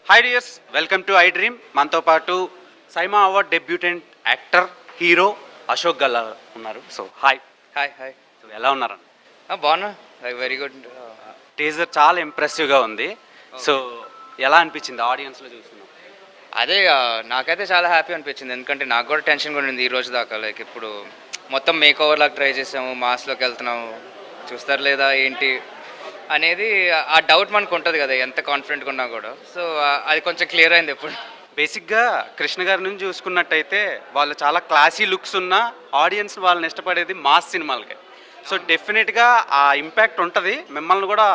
Hi dears, welcome to I dream. మనతో పాటు SIIMA award debutante actor hero Ashok Galla ఉన్నారు. So hi. Hi hi so ఎలా ఉన్నారండి? బాగున్నా, లైక్ వెరీ గుడ్. టీజర్ చాలా ఇంప్రెసివ్గా ఉంది. సో ఎలా అనిపించింది ఆడియన్స్లో చూస్తున్నాం? అదే నాకైతే చాలా హ్యాపీ అనిపించింది, ఎందుకంటే నాకు కూడా టెన్షన్ కూడా ఉంది ఈ రోజు దాకా. లైక్ ఇప్పుడు మొత్తం మేక్ ఓవర్ లాగా ట్రై చేసాము, మాస్లోకి వెళ్తున్నాము, చూస్తారు లేదా ఏంటి అనేది ఆ డౌట్ మనకు ఉంటుంది కదా, ఎంత కాన్ఫిడెంట్గా ఉన్నా కూడా. సో అది కొంచెం క్లియర్ అయింది ఇప్పుడు. బేసిక్గా కృష్ణ గారి నుంచి చూసుకున్నట్టయితే వాళ్ళు చాలా క్లాసీ లుక్స్ ఉన్న ఆడియన్స్ వాళ్ళని ఇష్టపడేది మాస్ సినిమాలకే. సో డెఫినెట్గా ఆ ఇంపాక్ట్ ఉంటుంది, మిమ్మల్ని కూడా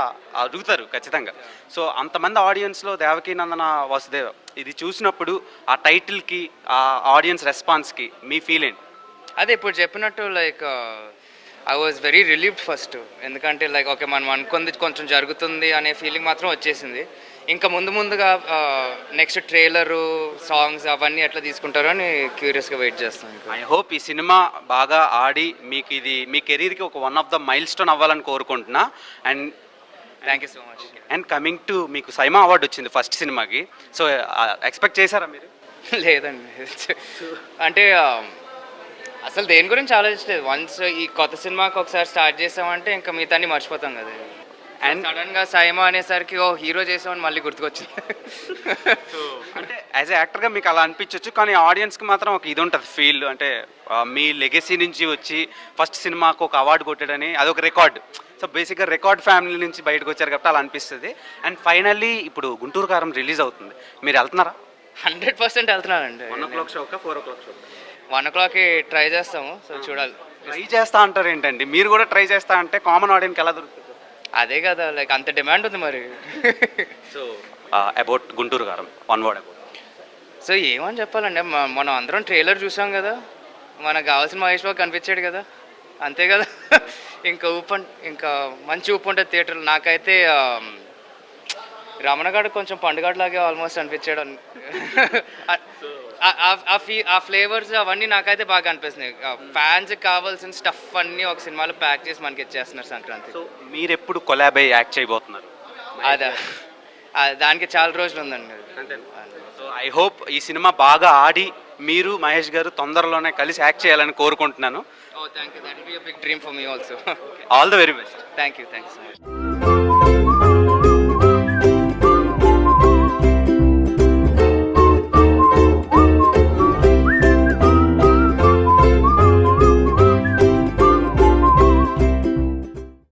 అడుగుతారు ఖచ్చితంగా. సో అంతమంది ఆడియన్స్లో దేవకీ నందన వాసుదేవ్ ఇది చూసినప్పుడు ఆ టైటిల్కి ఆ ఆడియన్స్ రెస్పాన్స్కి మీ ఫీల్ ఏంటి? అదే ఇప్పుడు చెప్పినట్టు like I was very relieved first, ఎందుకంటే లైక్ ఓకే మనం అనుకుంది కొంచెం జరుగుతుంది అనే ఫీలింగ్ మాత్రం వచ్చేసింది. ఇంకా ముందుగా నెక్స్ట్ ట్రైలరు, సాంగ్స్ అవన్నీ ఎట్లా తీసుకుంటారో అని క్యూరియస్గా వెయిట్ చేస్తాను. ఐ హోప్ ఈ సినిమా బాగా ఆడి మీకు ఇది మీ కెరీర్కి ఒక one of the mile stone అవ్వాలని కోరుకుంటున్నా. And thank you so much. And coming to మీకు సైమా అవార్డు వచ్చింది ఫస్ట్ సినిమాకి. సో ఎక్స్పెక్ట్ చేశారా మీరు? లేదండి, అంటే అసలు దేని గురించి ఆలోచించలేదు. వన్స్ ఈ కొత్త సినిమాకి ఒకసారి స్టార్ట్ చేసామంటే ఇంకా మిగతాన్ని మర్చిపోతాం కదా. అండ్ సడన్గా సైమా అనేసరికి ఓ హీరో చేసామని మళ్ళీ గుర్తుకొచ్చింది. సో అంటే యాజ్ ఎ యాక్టర్గా మీకు అలా అనిపించవచ్చు, కానీ ఆడియన్స్కి మాత్రం ఒక ఇది ఉంటుంది ఫీల్, అంటే మీ లెగసీ నుంచి వచ్చి ఫస్ట్ సినిమాకు ఒక అవార్డు కొట్టాడని అదొక రికార్డ్. సో బేసిక్గా రికార్డ్ ఫ్యామిలీ నుంచి బయటకు వచ్చారు కాబట్టి అలా అనిపిస్తుంది. అండ్ ఫైనల్లీ ఇప్పుడు గుంటూరు కారం రిలీజ్ అవుతుంది, మీరు వెళ్తున్నారా? 100% వెళ్తున్నానండి. 1 o'clock షోకా 4 o'clock షో? 1 o'clockకి ట్రై చేస్తాము, సో చూడాలి. ట్రై చేస్తా అంటారు ఏంటండి, మీరు కూడా ట్రై చేస్తా అంటే కామన్ ఆడియన్కి ఎలా దొరుకుతుంది? అదే కదా, లైక్ అంత డిమాండ్ ఉంది మరి. సో అబౌట్ గుంటూరు కారం, వన్ వర్డ్ అబౌట్. సో ఏమని చెప్పాలండి, మనం అందరం ట్రైలర్ చూసాం కదా, మనకు కావాల్సిన మహేష్ బాబు కనిపించాడు కదా, అంతే కదా. ఇంకా మంచి ఊపు ఉంటుంది థియేటర్లో. నాకైతే రమణగాడు కొంచెం పండుగలాగే ఆల్మోస్ట్ అనిపించాడు. ఆ ఫ్లేవర్స్ అవన్నీ నాకైతే బాగా అనిపిస్తున్నాయి. ఫ్యాన్స్కి కావాల్సిన స్టఫ్ అన్నీ ఒక సినిమాలో ప్యాక్ చేసి మనకి ఇచ్చేస్తున్నారు సంక్రాంతి. సో మీరు ఎప్పుడు కొలాబ్ అయ్యి యాక్ట్ చేయబోతున్నారు? అదా, దానికి చాలా రోజులు ఉందండి. సో ఐ హోప్ ఈ సినిమా బాగా ఆడి మీరు మహేష్ గారు తొందరలోనే కలిసి యాక్ట్ చేయాలని కోరుకుంటున్నాను. Thank you, that will be a big dream for me also. All the very best. Thank you so much.